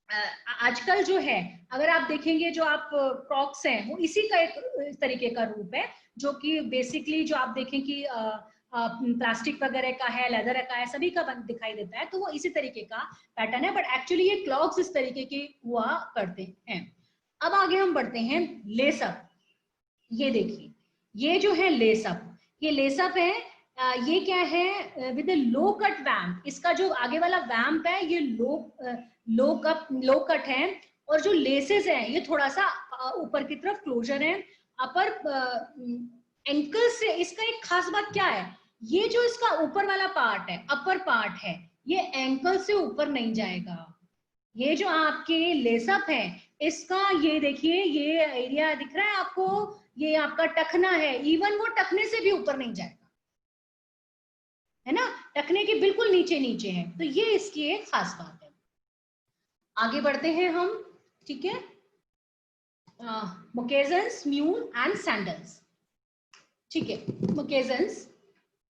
Speaker 1: आजकल जो है, अगर आप देखेंगे जो आप क्रॉक्स हैं, वो इसी का एक तरीके का रूप है, जो कि बेसिकली जो आप देखें कि प्लास्टिक वगैरह का है, लेदर का है, सभी का दिखाई देता है, तो वो इसी तरीके का पैटर्न है। बट एक्चुअली ये क्लॉक्स इस तरीके के हुआ करते हैं। अब आगे हम बढ़ते हैं लेसअप। ये देखिए, ये जो है लेसअप, ये लेसअप है। ये क्या है, विद लो कट वैम्प। इसका जो आगे वाला वैम्प है ये लो कट है, और जो लेसेस है ये थोड़ा सा ऊपर की तरफ क्लोजर है। अपर एंकल से इसका एक खास बात क्या है, ये जो इसका ऊपर वाला पार्ट है, अपर पार्ट है, ये एंकल से ऊपर नहीं जाएगा। ये जो आपके लेसअप है, इसका ये देखिए, ये एरिया दिख रहा है आपको, ये आपका टखना है, इवन वो टखने से भी ऊपर नहीं जाएगा, है ना, टखने के बिल्कुल नीचे नीचे है। तो ये इसकी एक खास बात है। आगे बढ़ते हैं हम। ठीक है, मोकेजन्स, म्यूल एंड सैंडल्स। ठीक है, मोकेजन्स,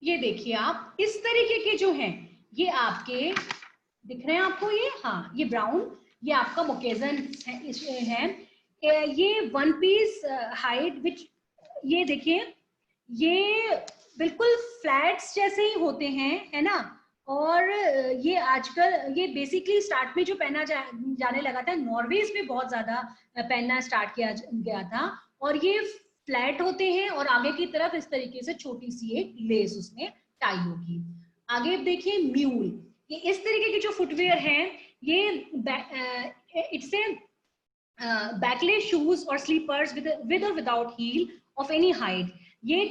Speaker 1: ये देखिए आप, इस तरीके के जो हैं, ये आपके दिख रहे हैं आपको, ये, हाँ, ये ब्राउन, ये आपका मोकेजन है। ये वन पीस हाइट, विच, ये देखिए, ये बिल्कुल फ्लैट्स जैसे ही होते हैं, है ना। और ये आजकल, ये बेसिकली स्टार्ट में जो पहना जाने लगा था, नॉर्वेज में बहुत ज्यादा पहनना स्टार्ट किया गया था। और ये फ्लैट होते हैं, और आगे की तरफ इस तरीके से छोटी सी एक लेस उसमें टाई होगी। आगे देखिए म्यूल, ये इस तरीके के जो फुटवेयर हैं, ये इट्स ए बैकलेस शूज और स्लीपर्स विद और without heel of any height. ये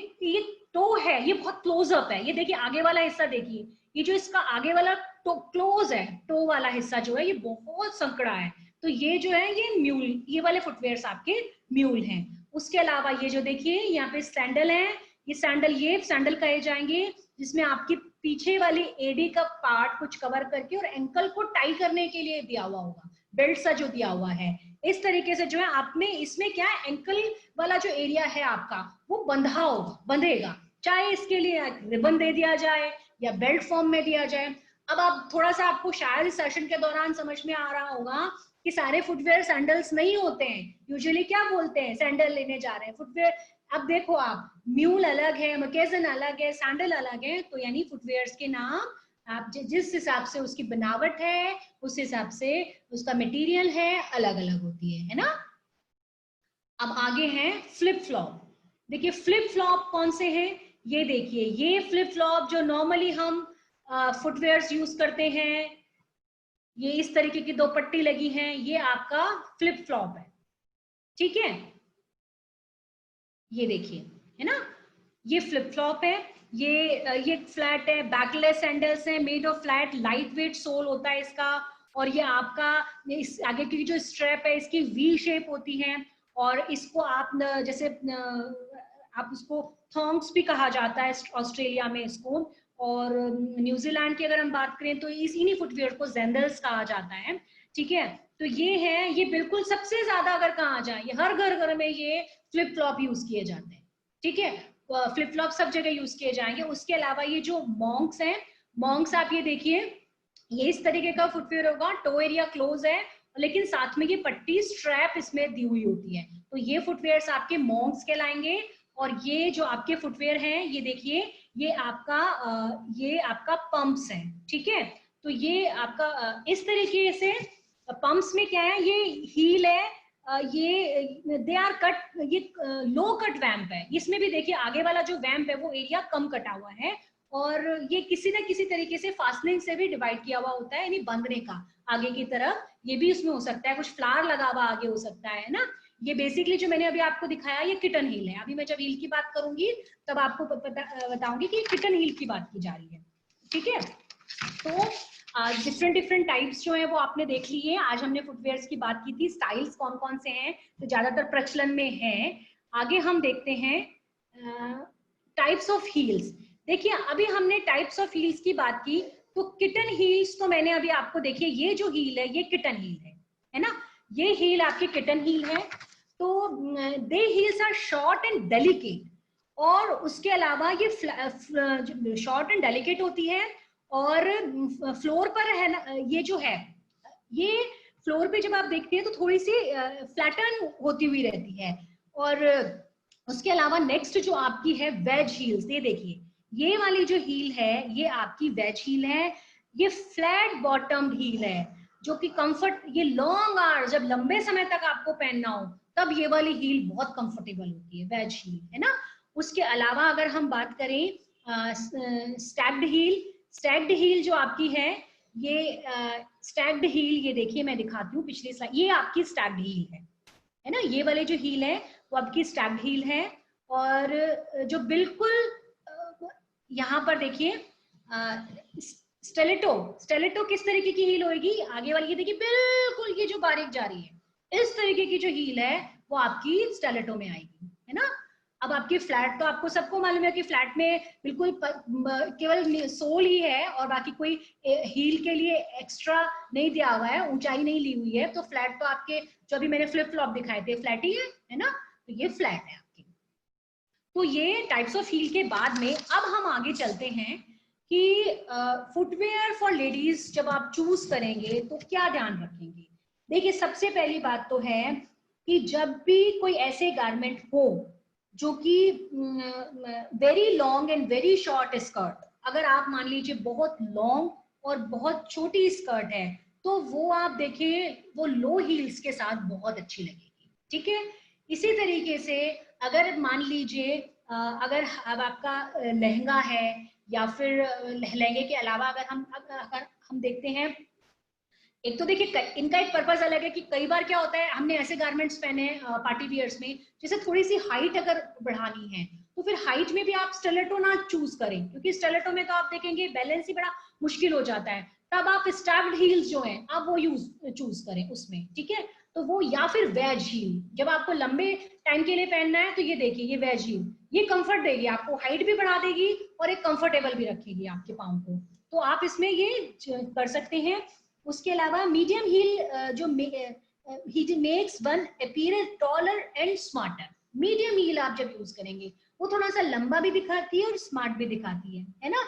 Speaker 1: टो है, ये बहुत क्लोज अप है। ये देखिए आगे वाला हिस्सा देखिए, ये जो इसका आगे वाला टो क्लोज है, टो वाला हिस्सा जो है ये बहुत संकड़ा है। तो ये जो है ये म्यूल, ये वाले फुटवेयर्स आपके म्यूल हैं। उसके अलावा ये जो देखिए यहाँ पे सैंडल है, ये सैंडल कहे जाएंगे, जिसमें आपकी पीछे वाली एडी का पार्ट कुछ कवर करके और एंकल को टाई करने के लिए दिया हुआ होगा, बेल्ट सा जो दिया हुआ है, इस तरीके से जो है आपने इसमें क्या है, एंकल वाला जो एरिया है आपका वो बंधा होगा, बंधेगा, चाहे इसके लिए रिबन दे दिया जाए या बेल्ट फॉर्म में दिया जाए। अब आप थोड़ा सा, आपको शायद इस सेशन के दौरान समझ में आ रहा होगा कि सारे फुटवेयर सैंडल्स नहीं होते हैं। यूजुअली क्या बोलते हैं, सैंडल लेने जा रहे हैं फुटवेयर। अब देखो आप, म्यूल अलग है, मकेजन अलग है, सैंडल अलग है, तो यानी फुटवेयर्स के नाम आप जिस हिसाब से उसकी बनावट है उस हिसाब से उसका मटेरियल है अलग अलग होती है ना। अब आगे हैं फ्लिप फ्लॉप। देखिए फ्लिप फ्लॉप कौन से हैं, ये देखिए, ये फ्लिप फ्लॉप जो नॉर्मली हम फुटवेयर्स यूज करते हैं, ये इस तरीके की दो पट्टी लगी है, ये आपका फ्लिप फ्लॉप है, ठीक है। ये देखिए, है ना, ये फ्लिप फ्लॉप है। ये फ्लैट है, बैकलेस सैंडल्स है, made of flat light weight sole होता है इसका। और ये आपका इस आगे की जो स्ट्रैप है इसकी वी शेप होती है, और इसको आप जैसे आप उसको थॉन्ग्स भी कहा जाता है ऑस्ट्रेलिया में इसको, और न्यूजीलैंड की अगर हम बात करें तो इन्हीं फुटवियर को ज़ैंडल्स कहा जाता है, ठीक है। तो ये है, ये बिल्कुल सबसे ज्यादा अगर कहा जाए, ये हर घर घर में ये फ्लिप फ्लॉप यूज किए जाते हैं, ठीक है। फ्लिप फ्लॉप सब जगह यूज किए जाएंगे। उसके अलावा ये जो मॉन्क्स हैं, मॉन्क्स आप ये देखिए, ये इस तरीके का फुटवेयर होगा, टो एरिया क्लोज है, लेकिन साथ में ये पट्टी स्ट्रैप इसमें दी हुई होती है, तो ये फुटवेयर्स आपके मॉन्क्स कहलाएंगे। और ये जो आपके फुटवेयर हैं, ये देखिए, ये आपका पंप्स है, ठीक है। तो ये आपका इस तरीके से पंप्स में क्या है, ये हील है, ये दे आर कट, ये लो कट वैम्प है। इसमें भी देखिए आगे वाला जो वैम्प है वो एरिया कम कटा हुआ है, और ये किसी न किसी तरीके से फास्टनिंग से भी डिवाइड किया हुआ होता है, यानी बंधने का आगे की तरफ, ये भी उसमें हो सकता है, कुछ फ्लावर लगा हुआ आगे हो सकता है ना। ये बेसिकली जो मैंने अभी आपको दिखाया ये किटन हील है। अभी मैं जब हील की बात करूंगी तब आपको बताऊंगी कि किटन हील की बात की जा रही है, ठीक है। तो डिफरेंट टाइप्स जो है वो आपने देख ली है। आज हमने फुटवेयर्स की बात की थी, स्टाइल्स कौन कौन से हैं तो ज्यादातर प्रचलन में हैं। आगे हम देखते हैं टाइप्स ऑफ हील्स। देखिए अभी हमने टाइप्स ऑफ हील्स की बात की, तो किटन हील्स तो मैंने अभी आपको, देखिए ये जो हील है ये किटन हील है ना, ये हील आपकी किटन हील है। तो they heels are short and delicate, और उसके अलावा ये शॉर्ट एंड डेलिकेट होती है, और फ्लोर पर है ना, ये जो है ये फ्लोर पे जब आप देखते हैं तो थोड़ी सी फ्लैटन होती हुई रहती है। और उसके अलावा नेक्स्ट जो आपकी है वेज हील्स, ये देखिए ये वाली जो हील है ये आपकी वेज हील है। ये फ्लैट बॉटम हील है जो कि कंफर्ट, ये लॉन्ग आवर जब लंबे समय तक आपको पहनना हो तब ये वाली हील बहुत कंफर्टेबल होती है, वेज हील, है ना। उसके अलावा अगर हम बात करें स्टैक्ड हील, स्टैक्ड हील जो आपकी है, ये स्टैक्ड हील, ये देखिए मैं दिखाती हूँ पिछली स्लाइड, ये आपकी स्टैक्ड हील है ना। ये वाले जो हील है वो आपकी स्टैक्ड हील है। और जो बिल्कुल यहाँ पर देखिए स्टेलेटो, स्टेलेटो किस तरीके की हील होगी, आगे वाली ये देखिए बिल्कुल ये जो बारीक जा रही है, इस तरीके की जो हील है वो आपकी स्टेलेटो में आएगी, है ना। अब आपकी फ्लैट तो आपको सबको मालूम है कि फ्लैट में बिल्कुल केवल सोल ही है और बाकी कोई हील के लिए एक्स्ट्रा नहीं दिया हुआ है, ऊंचाई नहीं ली हुई है। तो फ्लैट तो आपके जो अभी मैंने फ्लिप फ्लॉप दिखाए थे फ्लैट ही है ना, तो ये फ्लैट है आपकी। तो ये टाइप्स ऑफ हील के बाद में अब हम आगे चलते हैं कि फुटवेयर फॉर लेडीज जब आप चूज करेंगे तो क्या ध्यान रखेंगे। देखिए सबसे पहली बात तो है कि जब भी कोई ऐसे गारमेंट हो जो कि very long and very short skirt, अगर आप मान लीजिए बहुत लॉन्ग और बहुत छोटी स्कर्ट है तो वो आप देखिए वो लो हील्स के साथ बहुत अच्छी लगेगी, ठीक है। इसी तरीके से अगर मान लीजिए अगर अब आपका लहंगा है या फिर लहंगे के अलावा अगर हम देखते हैं, एक तो देखिए इनका एक पर्पस अलग है कि कई बार क्या होता है हमने ऐसे गारमेंट्स पहने पार्टी वियर्स में जैसे थोड़ी सी हाइट अगर बढ़ानी है तो फिर हाइट में भी आप स्टिलेटो ना चूज करें, क्योंकि स्टिलेटो में तो आप देखेंगे बैलेंस ही बड़ा मुश्किल हो जाता है। तब आप स्टैप्ड हील्स जो हैं आप वो चूज करें उसमें, ठीक है। तो वो या फिर वेज हील, जब आपको लंबे टाइम के लिए पहनना है तो ये देखिए ये वेज हील, ये कंफर्ट देगी आपको, हाइट भी बढ़ा देगी और एक कंफर्टेबल भी रखेगी आपके पाँव को, तो आप इसमें ये कर सकते हैं। उसके अलावा मीडियम हील जो he makes one appear taller and smarter. Medium heel आप जब यूज करेंगे वो थोड़ा सा लंबा भी दिखाती है और स्मार्ट भी दिखाती है ना.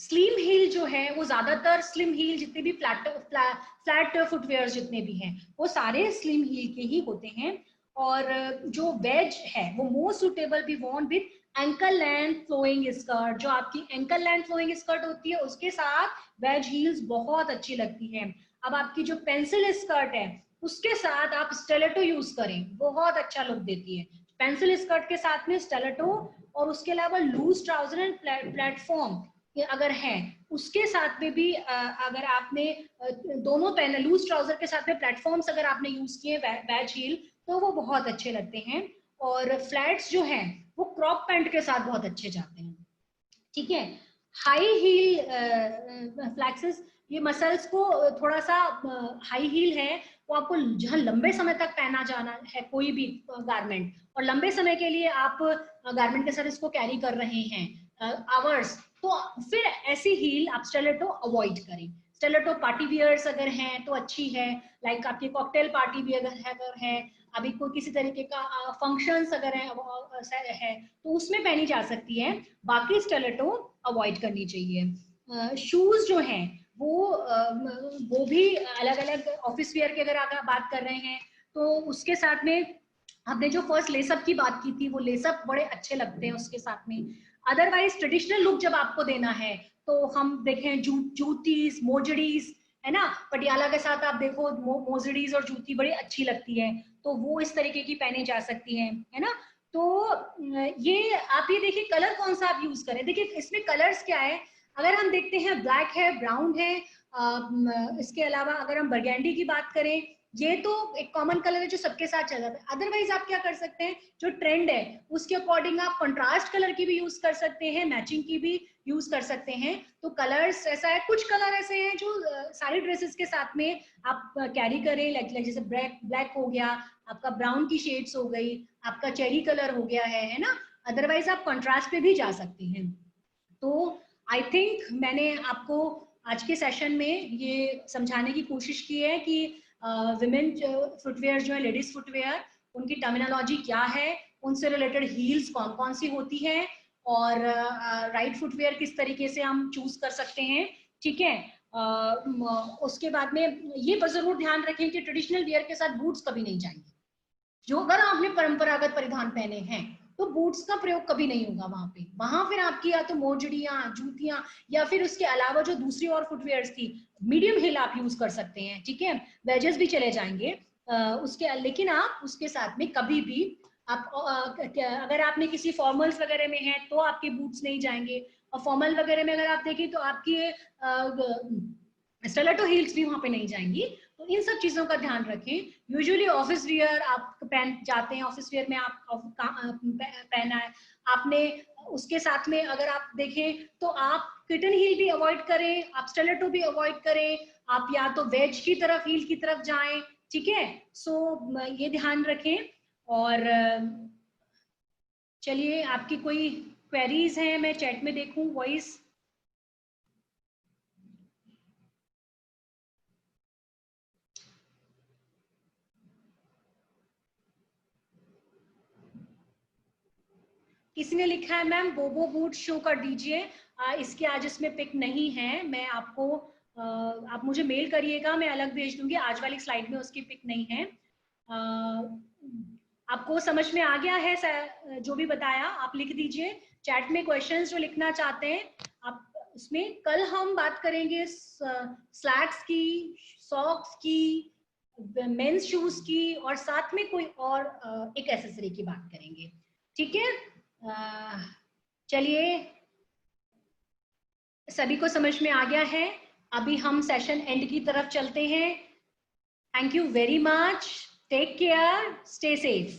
Speaker 1: स्लिम हील जो है वो ज्यादातर स्लिम हील जितने भी फ्लैट फुटवेयर जितने भी हैं वो सारे स्लिम हील के ही होते हैं. और जो वेज है वो most suitable be worn with ankle length flowing skirt. जो आपकी एंकल लेंथ फ्लोइंग स्कर्ट होती है उसके साथ वेज हील्स बहुत अच्छी लगती हैं. अब आपकी जो पेंसिल स्कर्ट है उसके साथ आप स्टेलेटो यूज करें, बहुत अच्छा लुक देती है. पेंसिल स्कर्ट के साथ में स्टेलेटो और उसके अलावा लूज ट्राउजर एंड प्लेटफॉर्म अगर है उसके साथ में भी अगर आपने दोनों पहने लूज ट्राउजर के साथ में प्लेटफॉर्म्स अगर आपने यूज किए वेज हील तो वो बहुत अच्छे लगते हैं. और फ्लैट्स जो हैं वो क्रॉप पैंट के साथ बहुत अच्छे जाते हैं. ठीक है. हाई हील फ्लैक्सेस ये मसल्स को थोड़ा सा हाई हील है वो आपको जहां लंबे समय तक पहना जाना है कोई भी गारमेंट और लंबे समय के लिए आप गारमेंट के साथ इसको कैरी कर रहे हैं आवर्स तो फिर ऐसी हील आप स्टिलेटो अवॉइड करें. स्टिलेटो पार्टी वियर्स अगर हैं तो अच्छी है. लाइक आपकी कॉकटेल पार्टी भी अगर है अभी कोई किसी तरीके का फंक्शंस अगर है तो उसमें पहनी जा सकती है. बाकी स्टिलेटो अवॉइड करनी चाहिए. शूज जो हैं वो भी अलग अलग ऑफिस वेयर की अगर आप बात कर रहे हैं तो उसके साथ में हमने जो फर्स्ट लेसअप की बात की थी वो लेसअप बड़े अच्छे लगते हैं उसके साथ में. अदरवाइज ट्रेडिशनल लुक जब आपको देना है तो हम देखें जूतीज मोजड़ीज है ना. पटियाला के साथ आप देखो मोजड़ीज और जूती बड़ी अच्छी लगती है तो वो इस तरीके की पहनी जा सकती है ना. तो ये आप ये देखिए कलर कौन सा आप यूज करें. देखिए इसमें कलर्स क्या है अगर हम देखते हैं ब्लैक है ब्राउन है इसके अलावा अगर हम बरगैंडी की बात करें ये तो एक कॉमन कलर है जो सबके साथ चल जाता है. अदरवाइज आप क्या कर सकते हैं जो ट्रेंड है उसके अकॉर्डिंग आप कंट्रास्ट कलर की भी यूज कर सकते हैं मैचिंग की भी यूज कर सकते हैं. तो कलर्स ऐसा है कुछ कलर ऐसे हैं जो सारी ड्रेसेस के साथ में आप कैरी करें लाइक जैसे ब्लैक हो गया आपका ब्राउन की शेड्स हो गई आपका चेरी कलर हो गया है ना. अदरवाइज आप कंट्रास्ट पे भी जा सकते हैं. तो आई थिंक मैंने आपको आज के सेशन में ये समझाने की कोशिश की है कि विमेन फुटवेयर जो है लेडीज फुटवेयर उनकी टर्मिनोलॉजी क्या है उनसे रिलेटेड हील्स कौन कौन सी होती है और राइट फुटवेयर किस तरीके से हम चूज कर सकते हैं. ठीक है. उसके बाद में ये जरूर ध्यान रखें कि ट्रेडिशनल वियर के साथ बूट्स कभी नहीं जाएंगे. जो अगर आपने परंपरागत परिधान पहने हैं तो बूट्स का प्रयोग कभी नहीं होगा वहां पे. वहां फिर आपकी या तो मोजड़ियां जूतियां या फिर उसके अलावा जो दूसरी और फुटवेयर्स थी मीडियम हिल आप यूज कर सकते हैं. ठीक है. वेजेस भी चले जाएंगे उसके लेकिन आप उसके साथ में कभी भी आप अगर आपने किसी फॉर्मल्स वगैरह में है तो आपके बूट्स नहीं जाएंगे और फॉर्मल वगैरह में अगर आप देखें तो आपकी स्टिलेटो हील्स भी वहां पे नहीं जाएंगी. तो इन सब चीजों का ध्यान रखें. यूजुअली ऑफिस वियर आप पहन जाते हैं ऑफिस वियर में आप पहना है आपने उसके साथ में अगर आप देखें तो आप किटन हील भी अवॉइड करें आप स्टिलेटो भी अवॉइड करें आप या तो वेज की तरफ हील की तरफ जाएं. ठीक है. सो ये ध्यान रखें. और चलिए आपकी कोई क्वेरीज हैं मैं चैट में देखूं वॉइस. किसी ने लिखा है मैम बोबो बूट शो कर दीजिए. इसके आज इसमें पिक नहीं है. मैं आपको आप मुझे मेल करिएगा मैं अलग भेज दूंगी. आज वाली स्लाइड में उसकी पिक नहीं है. आपको समझ में आ गया है जो भी बताया आप लिख दीजिए चैट में क्वेश्चंस जो लिखना चाहते हैं आप उसमें. कल हम बात करेंगे स्लैक्स की सॉक्स की मेंस शूज की और साथ में कोई और एक एक्सेसरी की बात करेंगे. ठीक है. चलिए सभी को समझ में आ गया है. अभी हम सेशन एंड की तरफ चलते हैं. Thank you very much. Take care. Stay safe.